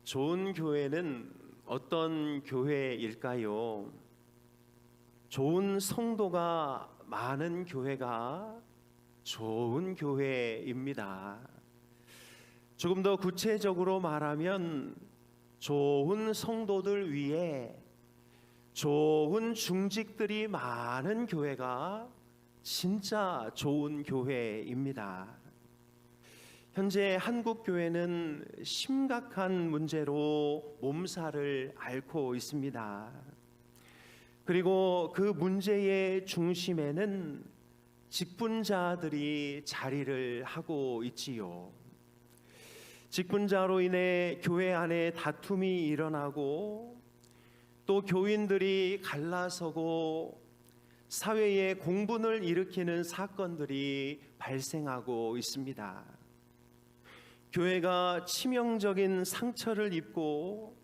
좋은 교회는 어떤 교회일까요? 좋은 성도가 많은 교회가 좋은 교회입니다. 조금 더 구체적으로 말하면 좋은 성도들 위에 좋은 중직들이 많은 교회가 진짜 좋은 교회입니다. 현재 한국 교회는 심각한 문제로 몸살을 앓고 있습니다. 그리고 그 문제의 중심에는 직분자들이 자리를 하고 있지요. 직분자로 인해 교회 안에 다툼이 일어나고 또 교인들이 갈라서고 사회에 공분을 일으키는 사건들이 발생하고 있습니다. 교회가 치명적인 상처를 입고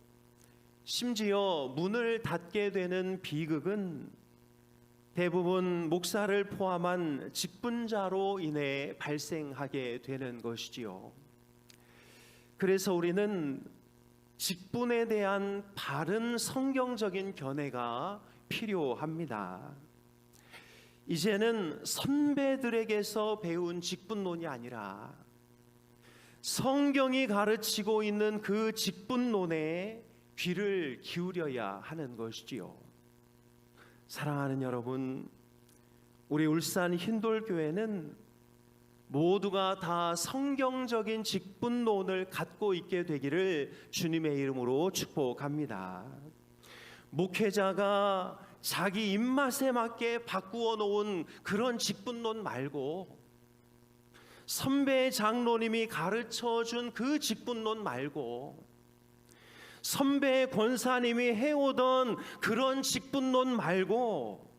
심지어 문을 닫게 되는 비극은 대부분 목사를 포함한 직분자로 인해 발생하게 되는 것이지요. 그래서 우리는 직분에 대한 바른 성경적인 견해가 필요합니다. 이제는 선배들에게서 배운 직분론이 아니라 성경이 가르치고 있는 그 직분론에 귀를 기울여야 하는 것이지요. 사랑하는 여러분, 우리 울산 흰돌교회는 모두가 다 성경적인 직분론을 갖고 있게 되기를 주님의 이름으로 축복합니다. 목회자가 자기 입맛에 맞게 바꾸어 놓은 그런 직분론 말고 선배 장로님이 가르쳐준 그 직분론 말고 선배 권사님이 해오던 그런 직분론 말고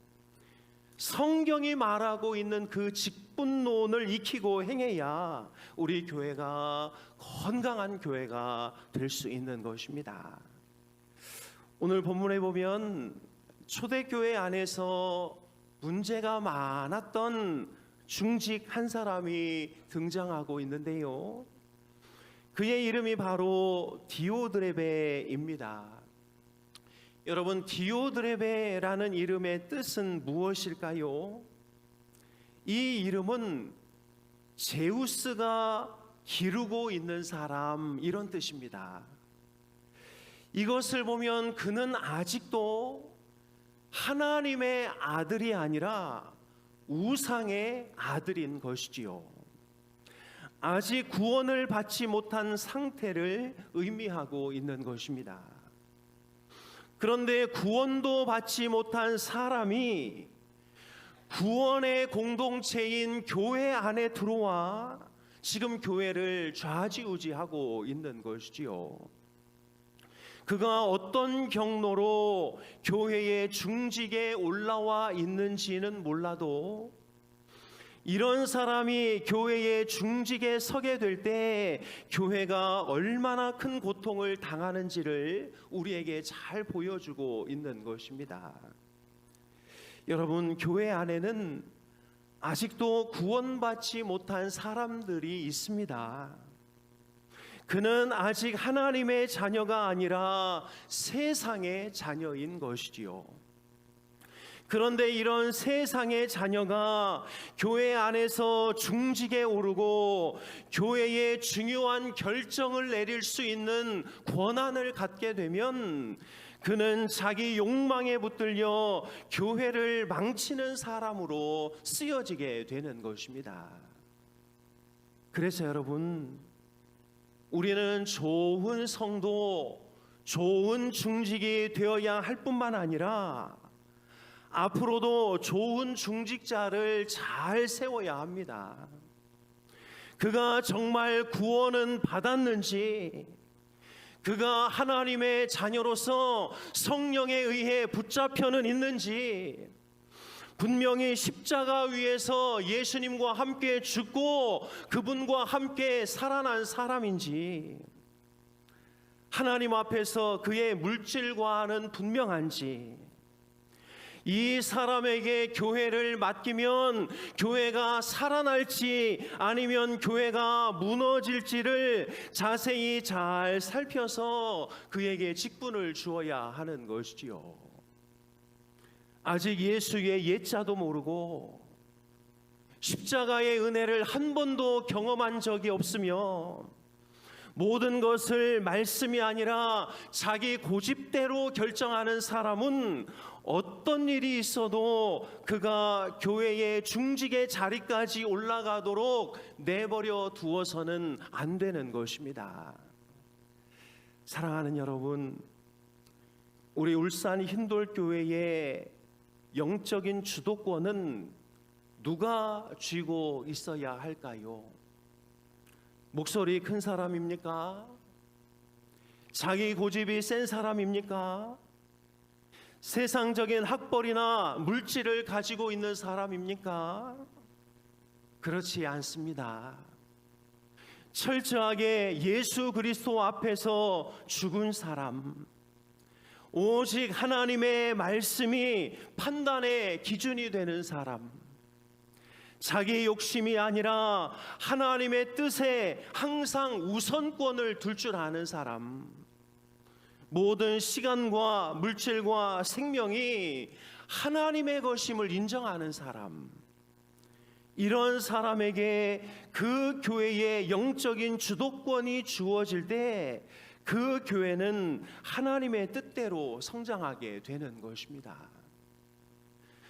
성경이 말하고 있는 그 직분론을 익히고 행해야 우리 교회가 건강한 교회가 될 수 있는 것입니다. 오늘 본문에 보면 초대교회 안에서 문제가 많았던 중직 한 사람이 등장하고 있는데요. 그의 이름이 바로 디오드레베입니다. 여러분, 디오드레베라는 이름의 뜻은 무엇일까요? 이 이름은 제우스가 기르고 있는 사람, 이런 뜻입니다. 이것을 보면 그는 아직도 하나님의 아들이 아니라 우상의 아들인 것이지요. 아직 구원을 받지 못한 상태를 의미하고 있는 것입니다. 그런데 구원도 받지 못한 사람이 구원의 공동체인 교회 안에 들어와 지금 교회를 좌지우지하고 있는 것이지요. 그가 어떤 경로로 교회의 중직에 올라와 있는지는 몰라도 이런 사람이 교회의 중직에 서게 될 때 교회가 얼마나 큰 고통을 당하는지를 우리에게 잘 보여주고 있는 것입니다. 여러분, 교회 안에는 아직도 구원받지 못한 사람들이 있습니다. 그는 아직 하나님의 자녀가 아니라 세상의 자녀인 것이지요. 그런데 이런 세상의 자녀가 교회 안에서 중직에 오르고 교회의 중요한 결정을 내릴 수 있는 권한을 갖게 되면 그는 자기 욕망에 붙들려 교회를 망치는 사람으로 쓰여지게 되는 것입니다. 그래서 여러분, 우리는 좋은 성도, 좋은 중직이 되어야 할 뿐만 아니라 앞으로도 좋은 중직자를 잘 세워야 합니다. 그가 정말 구원은 받았는지, 그가 하나님의 자녀로서 성령에 의해 붙잡혀는 있는지, 분명히 십자가 위에서 예수님과 함께 죽고 그분과 함께 살아난 사람인지, 하나님 앞에서 그의 물질과는 분명한지, 이 사람에게 교회를 맡기면 교회가 살아날지 아니면 교회가 무너질지를 자세히 잘 살펴서 그에게 직분을 주어야 하는 것이지요. 아직 예수의 옛자도 모르고 십자가의 은혜를 한 번도 경험한 적이 없으며 모든 것을 말씀이 아니라 자기 고집대로 결정하는 사람은 어떤 일이 있어도 그가 교회의 중직의 자리까지 올라가도록 내버려 두어서는 안 되는 것입니다. 사랑하는 여러분, 우리 울산 흰돌교회의 영적인 주도권은 누가 쥐고 있어야 할까요? 목소리 큰 사람입니까? 자기 고집이 센 사람입니까? 세상적인 학벌이나 물질을 가지고 있는 사람입니까? 그렇지 않습니다. 철저하게 예수 그리스도 앞에서 죽은 사람, 오직 하나님의 말씀이 판단의 기준이 되는 사람, 자기 욕심이 아니라 하나님의 뜻에 항상 우선권을 둘 줄 아는 사람, 모든 시간과 물질과 생명이 하나님의 것임을 인정하는 사람, 이런 사람에게 그 교회의 영적인 주도권이 주어질 때 그 교회는 하나님의 뜻대로 성장하게 되는 것입니다.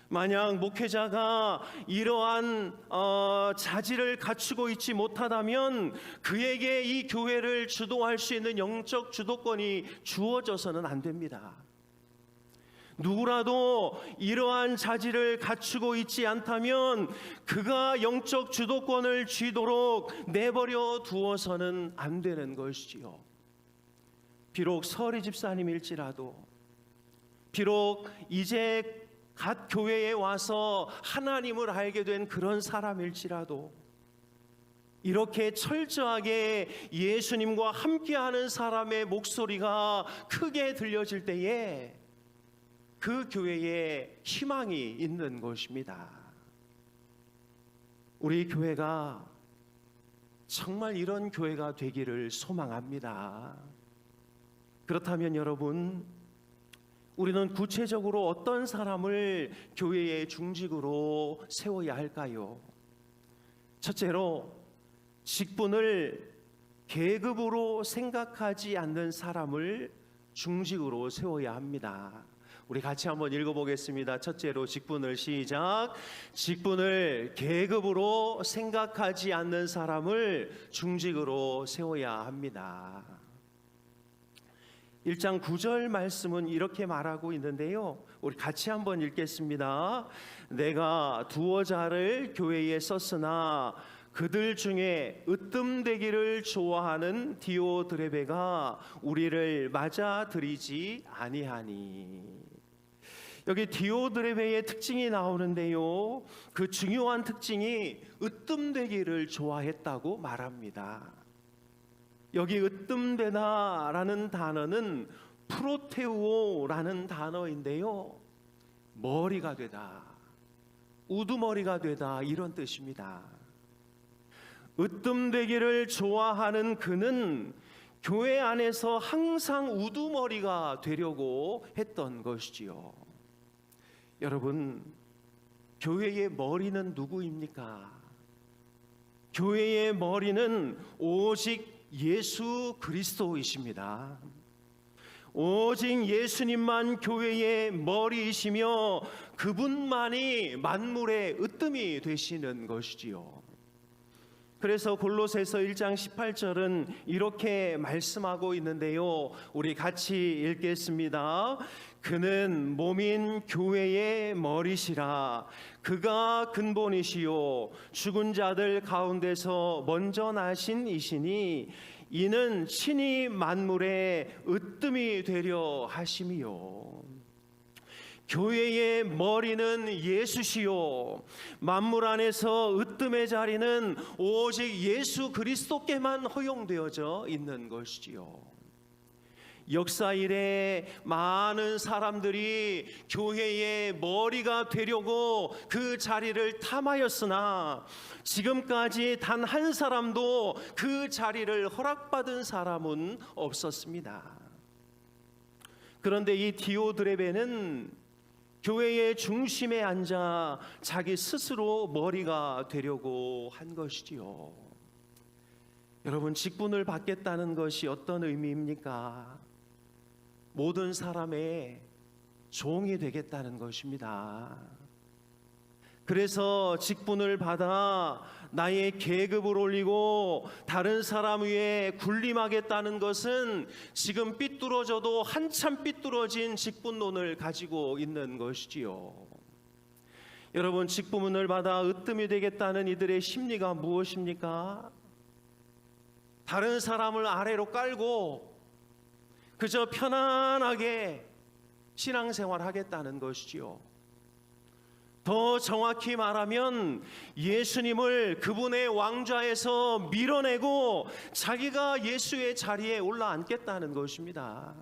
만약 목회자가 이러한 자질을 갖추고 있지 못하다면 그에게 이 교회를 주도할 수 있는 영적 주도권이 주어져서는 안 됩니다. 누구라도 이러한 자질을 갖추고 있지 않다면 그가 영적 주도권을 쥐도록 내버려 두어서는 안 되는 것이지요. 비록 서리 집사님일지라도, 비록 이제 갓 교회에 와서 하나님을 알게 된 그런 사람일지라도, 이렇게 철저하게 예수님과 함께하는 사람의 목소리가 크게 들려질 때에 그 교회에 희망이 있는 것입니다. 우리 교회가 정말 이런 교회가 되기를 소망합니다. 그렇다면 여러분, 우리는 구체적으로 어떤 사람을 교회의 중직으로 세워야 할까요? 첫째로, 직분을 계급으로 생각하지 않는 사람을 중직으로 세워야 합니다. 우리 같이 한번 읽어보겠습니다. 첫째로 직분을 시작. 직분을 계급으로 생각하지 않는 사람을 중직으로 세워야 합니다. 1장 9절 말씀은 이렇게 말하고 있는데요, 우리 같이 한번 읽겠습니다. 내가 두어 자를 교회에 썼으나 그들 중에 으뜸되기를 좋아하는 디오드레베가 우리를 맞아들이지 아니하니. 여기 디오드레베의 특징이 나오는데요, 그 중요한 특징이 으뜸되기를 좋아했다고 말합니다. 여기 으뜸되다라는 단어는 프로테우오라는 단어인데요, 머리가 되다, 우두머리가 되다, 이런 뜻입니다. 으뜸되기를 좋아하는 그는 교회 안에서 항상 우두머리가 되려고 했던 것이지요. 여러분, 교회의 머리는 누구입니까? 교회의 머리는 오직 예수 그리스도이십니다. 오직 예수님만 교회의 머리이시며 그분만이 만물의 으뜸이 되시는 것이지요. 그래서 골로새서 1장 18절은 이렇게 말씀하고 있는데요, 우리 같이 읽겠습니다. 그는 몸인 교회의 머리시라. 그가 근본이시요 죽은 자들 가운데서 먼저 나신 이시니 이는 친히 만물의 으뜸이 되려 하심이요. 교회의 머리는 예수시요 만물 안에서 으뜸의 자리는 오직 예수 그리스도께만 허용되어져 있는 것이지요. 역사 이래 많은 사람들이 교회의 머리가 되려고 그 자리를 탐하였으나 지금까지 단 한 사람도 그 자리를 허락받은 사람은 없었습니다. 그런데 이 디오드레베는 교회의 중심에 앉아 자기 스스로 머리가 되려고 한 것이지요. 여러분, 직분을 받겠다는 것이 어떤 의미입니까? 모든 사람의 종이 되겠다는 것입니다. 그래서 직분을 받아 나의 계급을 올리고 다른 사람 위에 군림하겠다는 것은 지금 삐뚤어져도 한참 삐뚤어진 직분론을 가지고 있는 것이지요. 여러분, 직분을 받아 으뜸이 되겠다는 이들의 심리가 무엇입니까? 다른 사람을 아래로 깔고 그저 편안하게 신앙생활 하겠다는 것이지요. 더 정확히 말하면 예수님을 그분의 왕좌에서 밀어내고 자기가 예수의 자리에 올라앉겠다는 것입니다.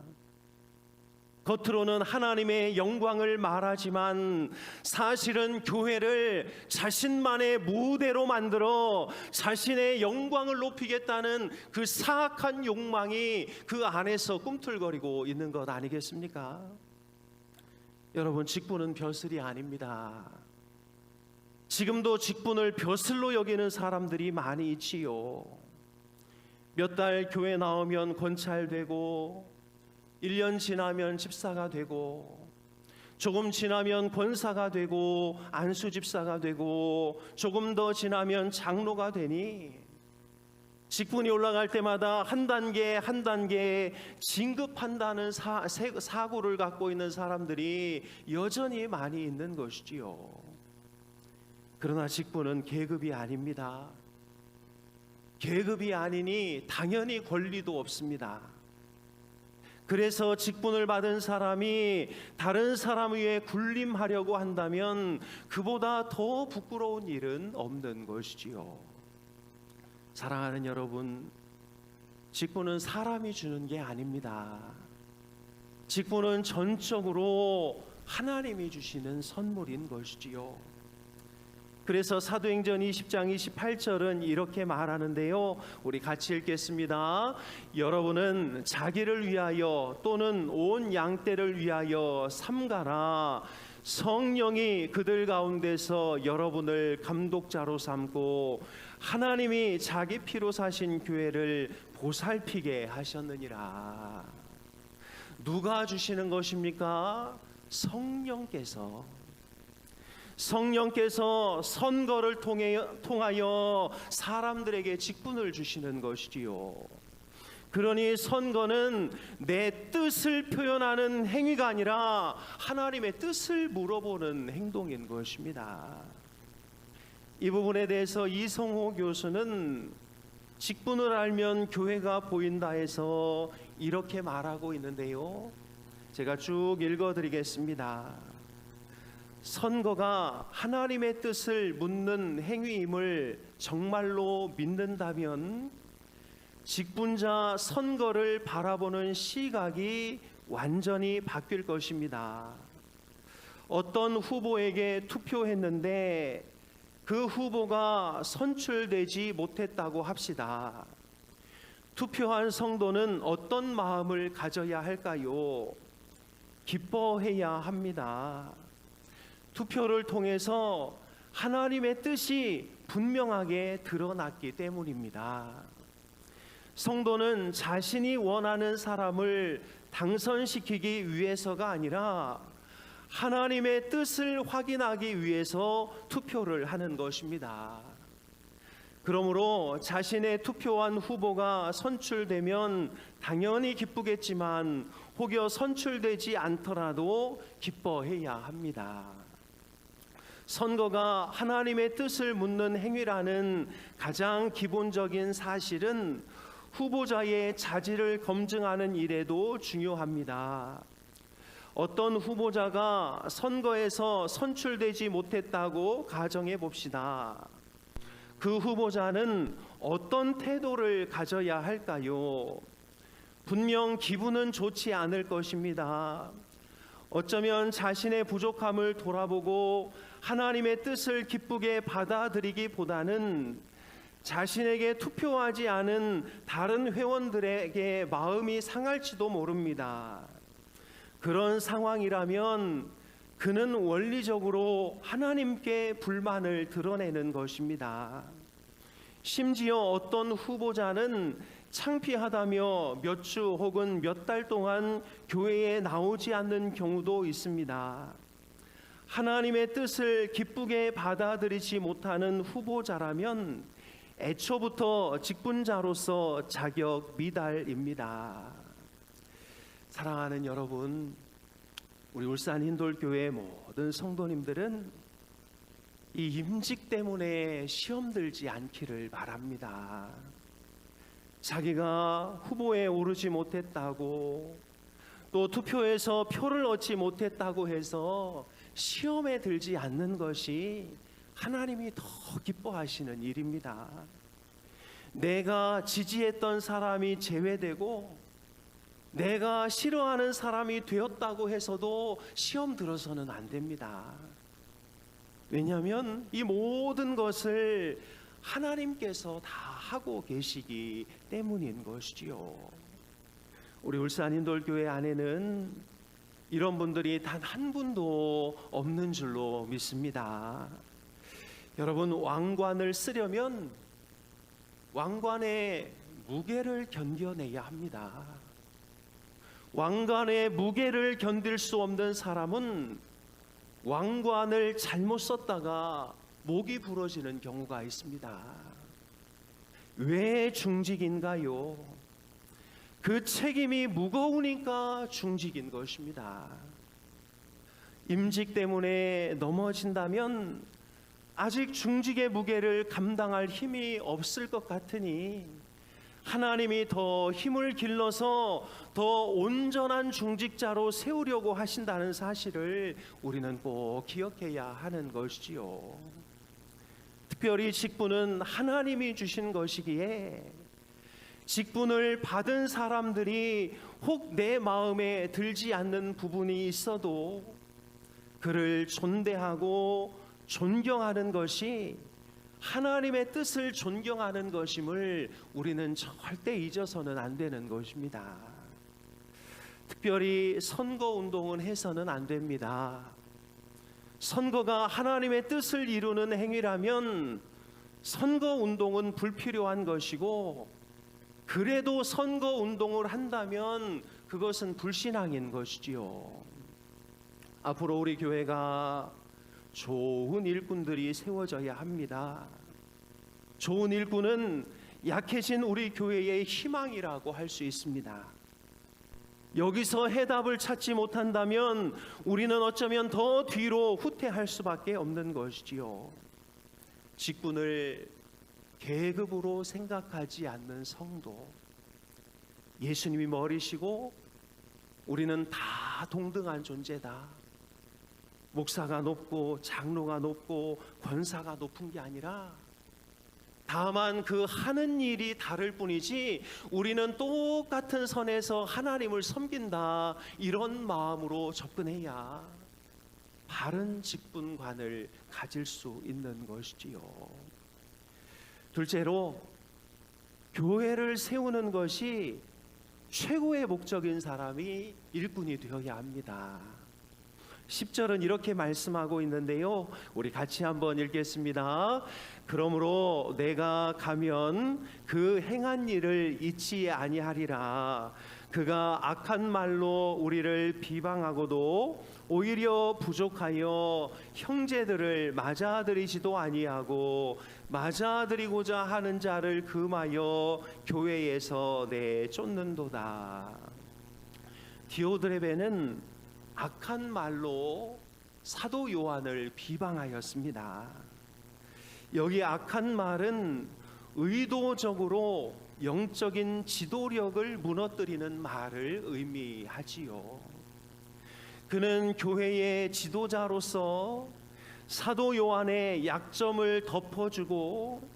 겉으로는 하나님의 영광을 말하지만 사실은 교회를 자신만의 무대로 만들어 자신의 영광을 높이겠다는 그 사악한 욕망이 그 안에서 꿈틀거리고 있는 것 아니겠습니까? 여러분, 직분은 벼슬이 아닙니다. 지금도 직분을 벼슬로 여기는 사람들이 많이 있지요. 몇 달 교회 나오면 권찰되고 1년 지나면 집사가 되고 조금 지나면 권사가 되고 안수집사가 되고 조금 더 지나면 장로가 되니 직분이 올라갈 때마다 한 단계 한 단계 진급한다는 사고를 갖고 있는 사람들이 여전히 많이 있는 것이지요. 그러나 직분은 계급이 아닙니다. 계급이 아니니 당연히 권리도 없습니다. 그래서 직분을 받은 사람이 다른 사람 위에 군림하려고 한다면 그보다 더 부끄러운 일은 없는 것이지요. 사랑하는 여러분, 직분은 사람이 주는 게 아닙니다. 직분은 전적으로 하나님이 주시는 선물인 것이지요. 그래서 사도행전 20장 28절은 이렇게 말하는데요. 우리 같이 읽겠습니다. 여러분은 자기를 위하여 또는 온 양떼를 위하여 삼가라. 성령이 그들 가운데서 여러분을 감독자로 삼고 하나님이 자기 피로 사신 교회를 보살피게 하셨느니라. 누가 주시는 것입니까? 성령께서 선거를 통하여 사람들에게 직분을 주시는 것이지요. 그러니 선거는 내 뜻을 표현하는 행위가 아니라 하나님의 뜻을 물어보는 행동인 것입니다. 이 부분에 대해서 이성호 교수는 직분을 알면 교회가 보인다 해서 이렇게 말하고 있는데요. 제가 쭉 읽어드리겠습니다. 선거가 하나님의 뜻을 묻는 행위임을 정말로 믿는다면 직분자 선거를 바라보는 시각이 완전히 바뀔 것입니다. 어떤 후보에게 투표했는데 그 후보가 선출되지 못했다고 합시다. 투표한 성도는 어떤 마음을 가져야 할까요? 기뻐해야 합니다. 투표를 통해서 하나님의 뜻이 분명하게 드러났기 때문입니다. 성도는 자신이 원하는 사람을 당선시키기 위해서가 아니라 하나님의 뜻을 확인하기 위해서 투표를 하는 것입니다. 그러므로 자신의 투표한 후보가 선출되면 당연히 기쁘겠지만 혹여 선출되지 않더라도 기뻐해야 합니다. 선거가 하나님의 뜻을 묻는 행위라는 가장 기본적인 사실은 후보자의 자질을 검증하는 일에도 중요합니다. 어떤 후보자가 선거에서 선출되지 못했다고 가정해 봅시다. 그 후보자는 어떤 태도를 가져야 할까요? 분명 기분은 좋지 않을 것입니다. 어쩌면 자신의 부족함을 돌아보고 하나님의 뜻을 기쁘게 받아들이기보다는 자신에게 투표하지 않은 다른 회원들에게 마음이 상할지도 모릅니다. 그런 상황이라면 그는 원리적으로 하나님께 불만을 드러내는 것입니다. 심지어 어떤 후보자는 창피하다며 몇 주 혹은 몇 달 동안 교회에 나오지 않는 경우도 있습니다. 하나님의 뜻을 기쁘게 받아들이지 못하는 후보자라면 애초부터 직분자로서 자격 미달입니다. 사랑하는 여러분, 우리 울산 흰돌교회 모든 성도님들은 이 임직 때문에 시험 들지 않기를 바랍니다. 자기가 후보에 오르지 못했다고, 또 투표에서 표를 얻지 못했다고 해서 시험에 들지 않는 것이 하나님이 더 기뻐하시는 일입니다. 내가 지지했던 사람이 제외되고 내가 싫어하는 사람이 되었다고 해서도 시험 들어서는 안 됩니다. 왜냐하면 이 모든 것을 하나님께서 다 하고 계시기 때문인 것이지요. 우리 울산 흰돌교회 안에는 이런 분들이 단 한 분도 없는 줄로 믿습니다. 여러분, 왕관을 쓰려면 왕관의 무게를 견뎌내야 합니다. 왕관의 무게를 견딜 수 없는 사람은 왕관을 잘못 썼다가 목이 부러지는 경우가 있습니다. 왜 중직인가요? 그 책임이 무거우니까 중직인 것입니다. 임직 때문에 넘어진다면 아직 중직의 무게를 감당할 힘이 없을 것 같으니 하나님이 더 힘을 길러서 더 온전한 중직자로 세우려고 하신다는 사실을 우리는 꼭 기억해야 하는 것이지요. 특별히 직분은 하나님이 주신 것이기에 직분을 받은 사람들이 혹 내 마음에 들지 않는 부분이 있어도 그를 존대하고 존경하는 것이 하나님의 뜻을 존경하는 것임을 우리는 절대 잊어서는 안 되는 것입니다. 특별히 선거운동은 해서는 안 됩니다. 선거가 하나님의 뜻을 이루는 행위라면 선거운동은 불필요한 것이고, 그래도 선거운동을 한다면 그것은 불신앙인 것이지요. 앞으로 우리 교회가 좋은 일꾼들이 세워져야 합니다. 좋은 일꾼은 약해진 우리 교회의 희망이라고 할 수 있습니다. 여기서 해답을 찾지 못한다면 우리는 어쩌면 더 뒤로 후퇴할 수밖에 없는 것이지요. 직분을 계급으로 생각하지 않는 성도, 예수님이 머리시고 우리는 다 동등한 존재다. 목사가 높고 장로가 높고 권사가 높은 게 아니라 다만 그 하는 일이 다를 뿐이지 우리는 똑같은 선에서 하나님을 섬긴다, 이런 마음으로 접근해야 바른 직분관을 가질 수 있는 것이지요. 둘째로, 교회를 세우는 것이 최고의 목적인 사람이 일꾼이 되어야 합니다. 10절은 이렇게 말씀하고 있는데요, 우리 같이 한번 읽겠습니다. 그러므로 내가 가면 그 행한 일을 잊지 아니하리라. 그가 악한 말로 우리를 비방하고도 오히려 부족하여 형제들을 맞아들이지도 아니하고 맞아들이고자 하는 자를 금하여 교회에서 내쫓는도다. 디오드레베는 악한 말로 사도 요한을 비방하였습니다. 여기 악한 말은 의도적으로 영적인 지도력을 무너뜨리는 말을 의미하지요. 그는 교회의 지도자로서 사도 요한의 약점을 덮어주고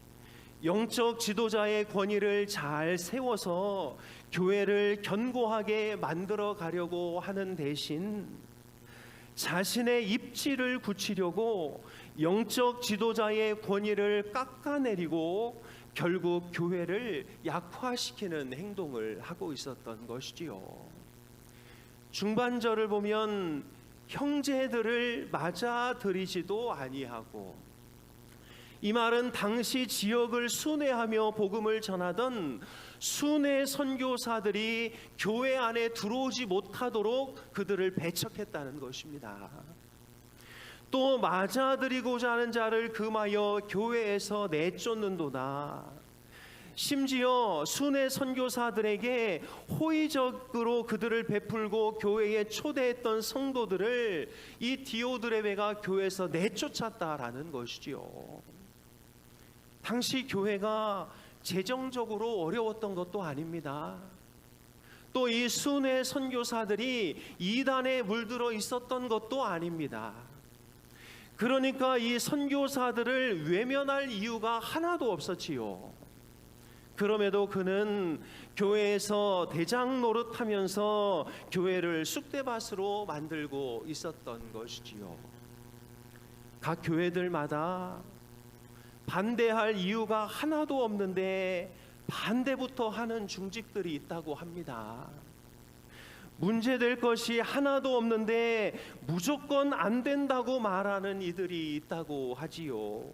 영적 지도자의 권위를 잘 세워서 교회를 견고하게 만들어 가려고 하는 대신 자신의 입지를 굳히려고 영적 지도자의 권위를 깎아내리고 결국 교회를 약화시키는 행동을 하고 있었던 것이지요. 중반절을 보면 형제들을 맞아들이지도 아니하고, 이 말은 당시 지역을 순회하며 복음을 전하던 순회 선교사들이 교회 안에 들어오지 못하도록 그들을 배척했다는 것입니다. 또 맞아들이고자 하는 자를 금하여 교회에서 내쫓는도다. 심지어 순회 선교사들에게 호의적으로 그들을 베풀고 교회에 초대했던 성도들을 이 디오드레베가 교회에서 내쫓았다라는 것이지요. 당시 교회가 재정적으로 어려웠던 것도 아닙니다. 또 이 순회 선교사들이 이단에 물들어 있었던 것도 아닙니다. 그러니까 이 선교사들을 외면할 이유가 하나도 없었지요. 그럼에도 그는 교회에서 대장 노릇하면서 교회를 쑥대밭으로 만들고 있었던 것이지요. 각 교회들마다 반대할 이유가 하나도 없는데 반대부터 하는 중직들이 있다고 합니다. 문제될 것이 하나도 없는데 무조건 안 된다고 말하는 이들이 있다고 하지요.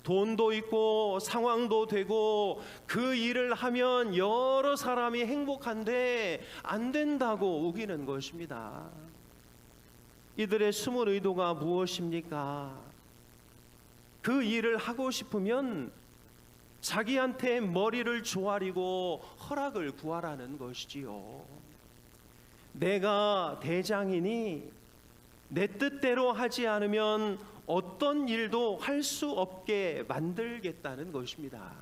돈도 있고 상황도 되고 그 일을 하면 여러 사람이 행복한데 안 된다고 우기는 것입니다. 이들의 숨은 의도가 무엇입니까? 그 일을 하고 싶으면 자기한테 머리를 조아리고 허락을 구하라는 것이지요. 내가 대장이니 내 뜻대로 하지 않으면 어떤 일도 할 수 없게 만들겠다는 것입니다.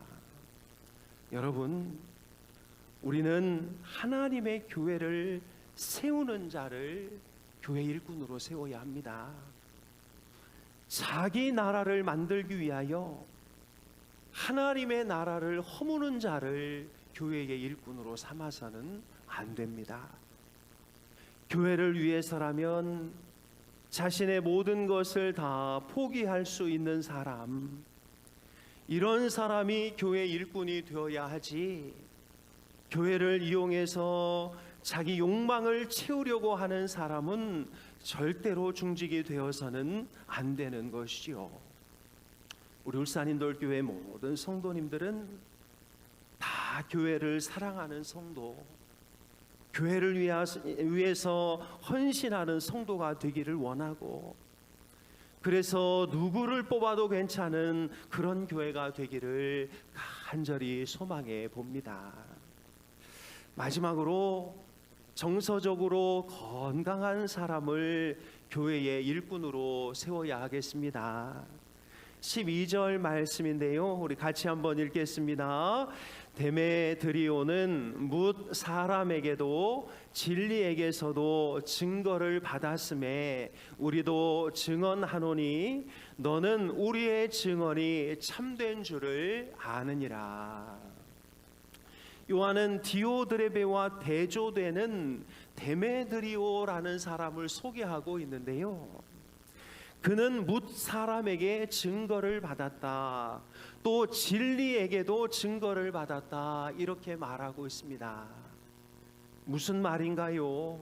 여러분, 우리는 하나님의 교회를 세우는 자를 교회 일꾼으로 세워야 합니다. 자기 나라를 만들기 위하여 하나님의 나라를 허무는 자를 교회의 일꾼으로 삼아서는 안 됩니다. 교회를 위해서라면 자신의 모든 것을 다 포기할 수 있는 사람, 이런 사람이 교회 일꾼이 되어야 하지, 교회를 이용해서 자기 욕망을 채우려고 하는 사람은 절대로 중직이 되어서는 안 되는 것이지요. 우리 울산인돌교회 모든 성도님들은 다 교회를 사랑하는 성도, 교회를 위해서 헌신하는 성도가 되기를 원하고, 그래서 누구를 뽑아도 괜찮은 그런 교회가 되기를 간절히 소망해 봅니다. 마지막으로 정서적으로 건강한 사람을 교회의 일꾼으로 세워야 하겠습니다. 12절 말씀인데요, 우리 같이 한번 읽겠습니다. 데메드리오는 뭇 사람에게도 진리에게서도 증거를 받았음에 우리도 증언하노니 너는 우리의 증언이 참된 줄을 아느니라. 요한은 디오드레베와 대조되는 데메드리오라는 사람을 소개하고 있는데요, 그는 뭇 사람에게 증거를 받았다, 또 진리에게도 증거를 받았다, 이렇게 말하고 있습니다. 무슨 말인가요?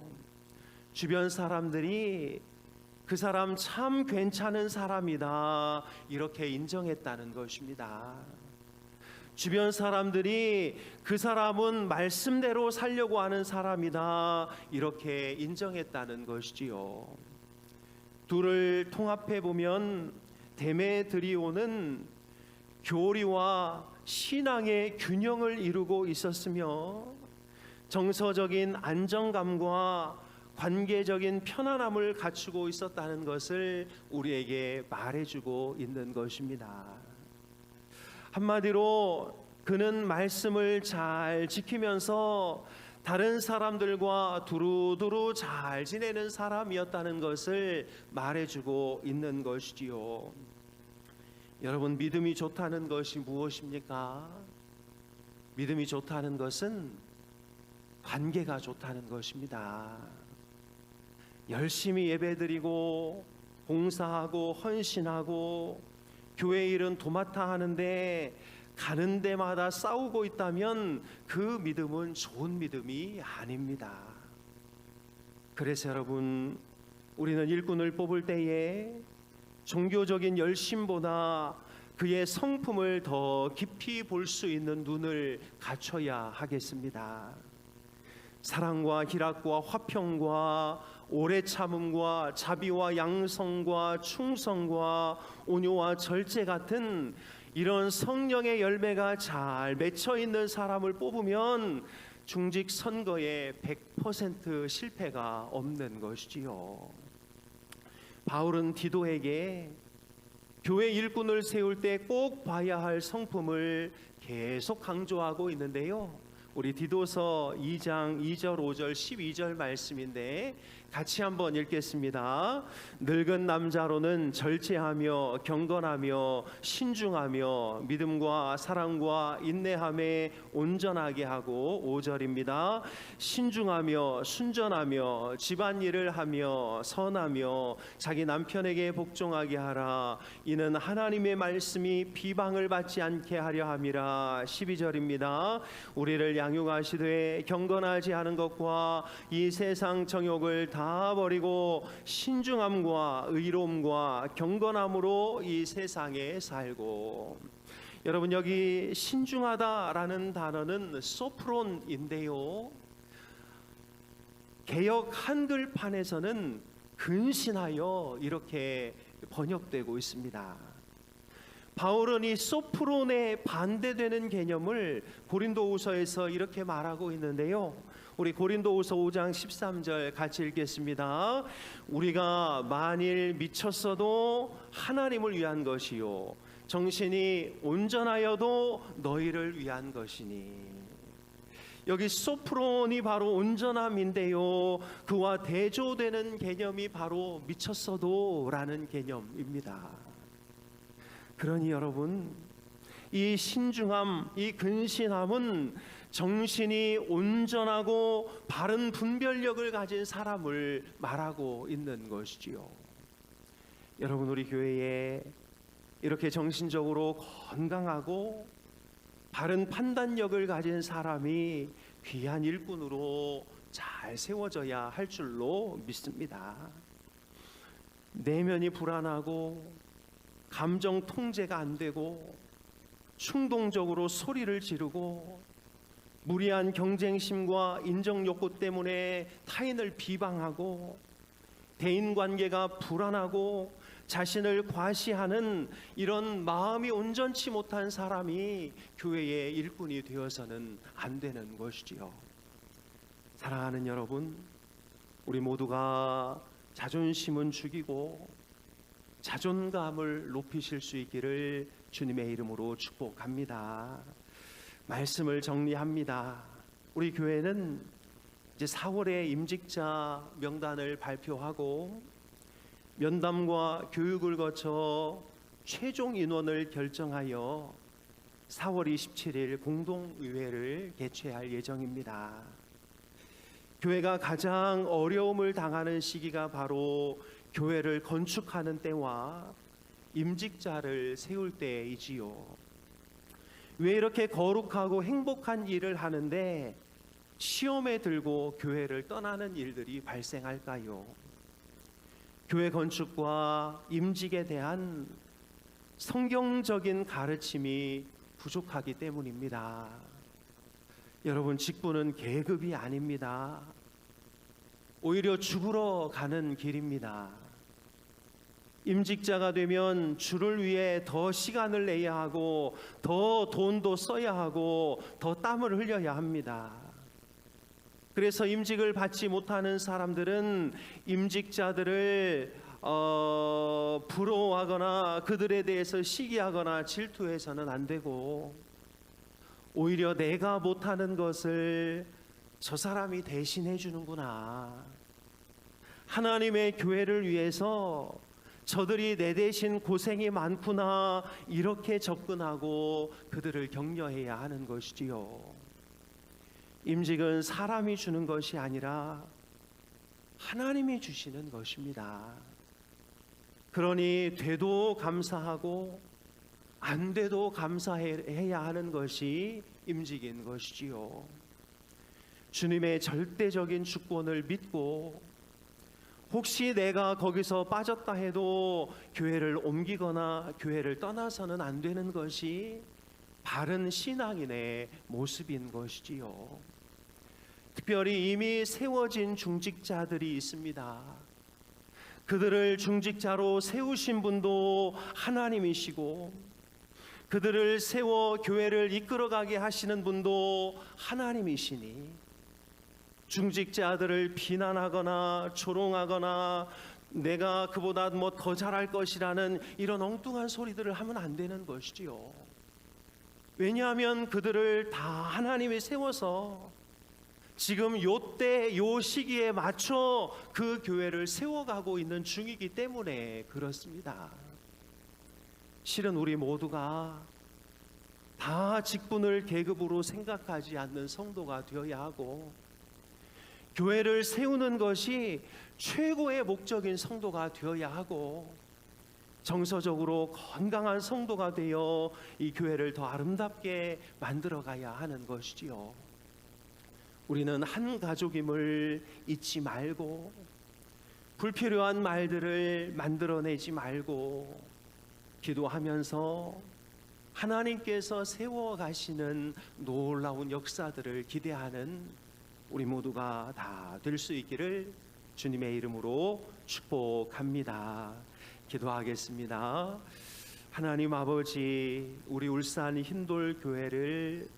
주변 사람들이 그 사람 참 괜찮은 사람이다, 이렇게 인정했다는 것입니다. 주변 사람들이 그 사람은 말씀대로 살려고 하는 사람이다, 이렇게 인정했다는 것이지요. 둘을 통합해 보면 데메드리오는 교리와 신앙의 균형을 이루고 있었으며 정서적인 안정감과 관계적인 편안함을 갖추고 있었다는 것을 우리에게 말해주고 있는 것입니다. 한마디로 그는 말씀을 잘 지키면서 다른 사람들과 두루두루 잘 지내는 사람이었다는 것을 말해주고 있는 것이지요. 여러분, 믿음이 좋다는 것이 무엇입니까? 믿음이 좋다는 것은 관계가 좋다는 것입니다. 열심히 예배드리고 봉사하고 헌신하고 교회 일은 도맡아 하는데 가는 데마다 싸우고 있다면 그 믿음은 좋은 믿음이 아닙니다. 그래서 여러분, 우리는 일꾼을 뽑을 때에 종교적인 열심보다 그의 성품을 더 깊이 볼 수 있는 눈을 갖춰야 하겠습니다. 사랑과 희락과 화평과 오래 참음과 자비와 양성과 충성과 온유와 절제 같은 이런 성령의 열매가 잘 맺혀 있는 사람을 뽑으면 중직 선거에 100% 실패가 없는 것이지요. 바울은 디도에게 교회 일꾼을 세울 때 꼭 봐야 할 성품을 계속 강조하고 있는데요. 우리 디도서 2장 2절 5절 12절 말씀인데 같이 한번 읽겠습니다. 늙은 남자로는 절제하며 경건하며 신중하며 믿음과 사랑과 인내함에 온전하게 하고 5절입니다. 신중하며 순전하며 집안일을 하며 선하며 자기 남편에게 복종하게 하라. 이는 하나님의 말씀이 비방을 받지 않게 하려 함이라. 12절입니다. 우리를 양육하시되 경건하지 않은 것과 이 세상 정욕을 다 버리고 신중함과 의로움과 경건함으로 이 세상에 살고. 여러분, 여기 신중하다라는 단어는 소프론인데요, 개역 한글판에서는 근신하여 이렇게 번역되고 있습니다. 바울은 이 소프론에 반대되는 개념을 고린도후서에서 이렇게 말하고 있는데요. 우리 고린도후서 5장 13절 같이 읽겠습니다. 우리가 만일 미쳤어도 하나님을 위한 것이요 정신이 온전하여도 너희를 위한 것이니. 여기 소프론이 바로 온전함인데요, 그와 대조되는 개념이 바로 미쳤어도 라는 개념입니다. 그러니 여러분, 이 신중함, 이 근신함은 정신이 온전하고 바른 분별력을 가진 사람을 말하고 있는 것이지요. 여러분, 우리 교회에 이렇게 정신적으로 건강하고 바른 판단력을 가진 사람이 귀한 일꾼으로 잘 세워져야 할 줄로 믿습니다. 내면이 불안하고 감정 통제가 안 되고 충동적으로 소리를 지르고 무리한 경쟁심과 인정욕구 때문에 타인을 비방하고 대인관계가 불안하고 자신을 과시하는 이런 마음이 온전치 못한 사람이 교회의 일꾼이 되어서는 안 되는 것이지요. 사랑하는 여러분, 우리 모두가 자존심은 죽이고 자존감을 높이실 수 있기를 주님의 이름으로 축복합니다. 말씀을 정리합니다. 우리 교회는 이제 4월에 임직자 명단을 발표하고 면담과 교육을 거쳐 최종 인원을 결정하여 4월 27일 공동의회를 개최할 예정입니다. 교회가 가장 어려움을 당하는 시기가 바로 교회를 건축하는 때와 임직자를 세울 때이지요. 왜 이렇게 거룩하고 행복한 일을 하는데 시험에 들고 교회를 떠나는 일들이 발생할까요? 교회 건축과 임직에 대한 성경적인 가르침이 부족하기 때문입니다. 여러분, 직분은 계급이 아닙니다. 오히려 죽으러 가는 길입니다. 임직자가 되면 주를 위해 더 시간을 내야 하고 더 돈도 써야 하고 더 땀을 흘려야 합니다. 그래서 임직을 받지 못하는 사람들은 임직자들을 부러워하거나 그들에 대해서 시기하거나 질투해서는 안 되고, 오히려 내가 못하는 것을 저 사람이 대신해 주는구나, 하나님의 교회를 위해서 저들이 내 대신 고생이 많구나 이렇게 접근하고 그들을 격려해야 하는 것이지요. 임직은 사람이 주는 것이 아니라 하나님이 주시는 것입니다. 그러니 돼도 감사하고 안 돼도 감사해야 하는 것이 임직인 것이지요. 주님의 절대적인 주권을 믿고 혹시 내가 거기서 빠졌다 해도 교회를 옮기거나 교회를 떠나서는 안 되는 것이 바른 신앙인의 모습인 것이지요. 특별히 이미 세워진 중직자들이 있습니다. 그들을 중직자로 세우신 분도 하나님이시고 그들을 세워 교회를 이끌어가게 하시는 분도 하나님이시니 중직자들을 비난하거나 조롱하거나 내가 그보다 뭐 더 잘할 것이라는 이런 엉뚱한 소리들을 하면 안 되는 것이지요. 왜냐하면 그들을 다 하나님이 세워서 지금 요때 요 시기에 맞춰 그 교회를 세워가고 있는 중이기 때문에 그렇습니다. 실은 우리 모두가 다 직분을 계급으로 생각하지 않는 성도가 되어야 하고 교회를 세우는 것이 최고의 목적인 성도가 되어야 하고 정서적으로 건강한 성도가 되어 이 교회를 더 아름답게 만들어가야 하는 것이지요. 우리는 한 가족임을 잊지 말고 불필요한 말들을 만들어내지 말고 기도하면서 하나님께서 세워가시는 놀라운 역사들을 기대하는 우리 모두가 다 될 수 있기를 주님의 이름으로 축복합니다. 기도하겠습니다. 하나님 아버지, 우리 울산 흰돌 교회를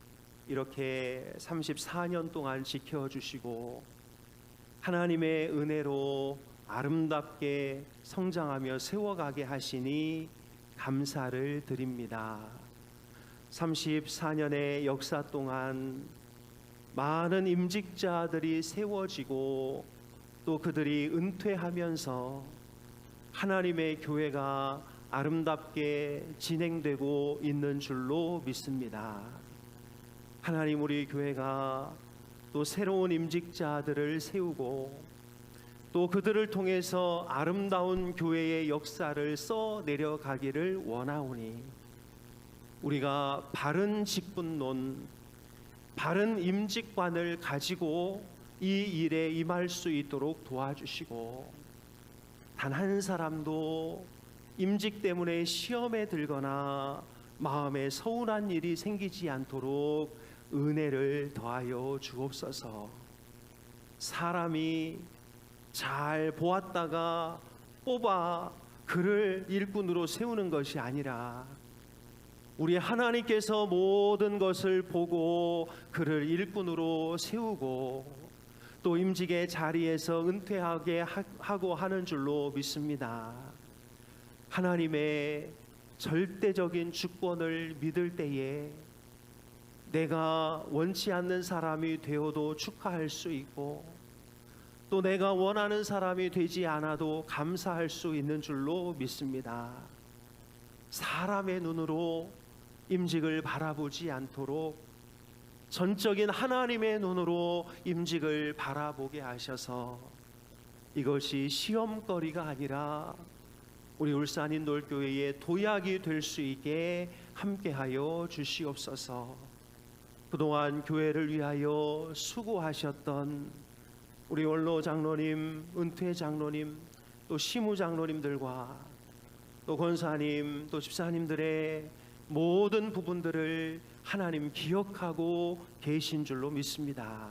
이렇게 34년 동안 지켜주시고 하나님의 은혜로 아름답게 성장하며 세워가게 하시니 감사를 드립니다. 34년의 역사 동안 많은 임직자들이 세워지고 또 그들이 은퇴하면서 하나님의 교회가 아름답게 진행되고 있는 줄로 믿습니다. 하나님, 우리 교회가 또 새로운 임직자들을 세우고 또 그들을 통해서 아름다운 교회의 역사를 써 내려가기를 원하오니 우리가 바른 직분론, 바른 임직관을 가지고 이 일에 임할 수 있도록 도와주시고 단 한 사람도 임직 때문에 시험에 들거나 마음에 서운한 일이 생기지 않도록 은혜를 더하여 주옵소서. 사람이 잘 보았다가 뽑아 그를 일꾼으로 세우는 것이 아니라 우리 하나님께서 모든 것을 보고 그를 일꾼으로 세우고 또 임직의 자리에서 은퇴하게 하고 하는 줄로 믿습니다. 하나님의 절대적인 주권을 믿을 때에 내가 원치 않는 사람이 되어도 축하할 수 있고 또 내가 원하는 사람이 되지 않아도 감사할 수 있는 줄로 믿습니다. 사람의 눈으로 임직을 바라보지 않도록 전적인 하나님의 눈으로 임직을 바라보게 하셔서 이것이 시험거리가 아니라 우리 울산 흰돌교회의 도약이 될 수 있게 함께하여 주시옵소서. 그동안 교회를 위하여 수고하셨던 우리 원로 장로님, 은퇴 장로님, 또 시무 장로님들과 또 권사님, 또 집사님들의 모든 부분들을 하나님 기억하고 계신 줄로 믿습니다.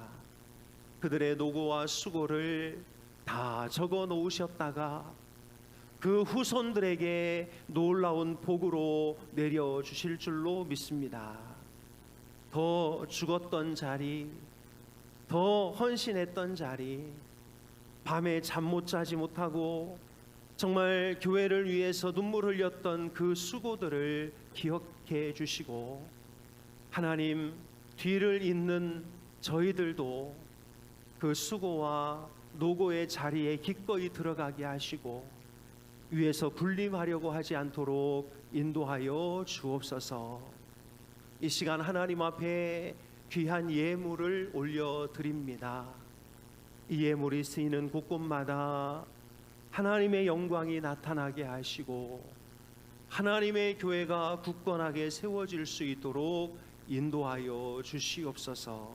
그들의 노고와 수고를 다 적어 놓으셨다가 그 후손들에게 놀라운 복으로 내려주실 줄로 믿습니다. 더 죽었던 자리, 더 헌신했던 자리, 밤에 잠 못 자지 못하고 정말 교회를 위해서 눈물 흘렸던 그 수고들을 기억해 주시고 하나님, 뒤를 잇는 저희들도 그 수고와 노고의 자리에 기꺼이 들어가게 하시고 위에서 군림하려고 하지 않도록 인도하여 주옵소서. 이 시간 하나님 앞에 귀한 예물을 올려드립니다. 이 예물이 쓰이는 곳곳마다 하나님의 영광이 나타나게 하시고 하나님의 교회가 굳건하게 세워질 수 있도록 인도하여 주시옵소서.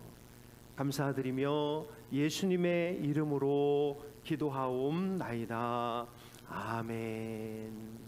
감사드리며 예수님의 이름으로 기도하옵나이다. 아멘.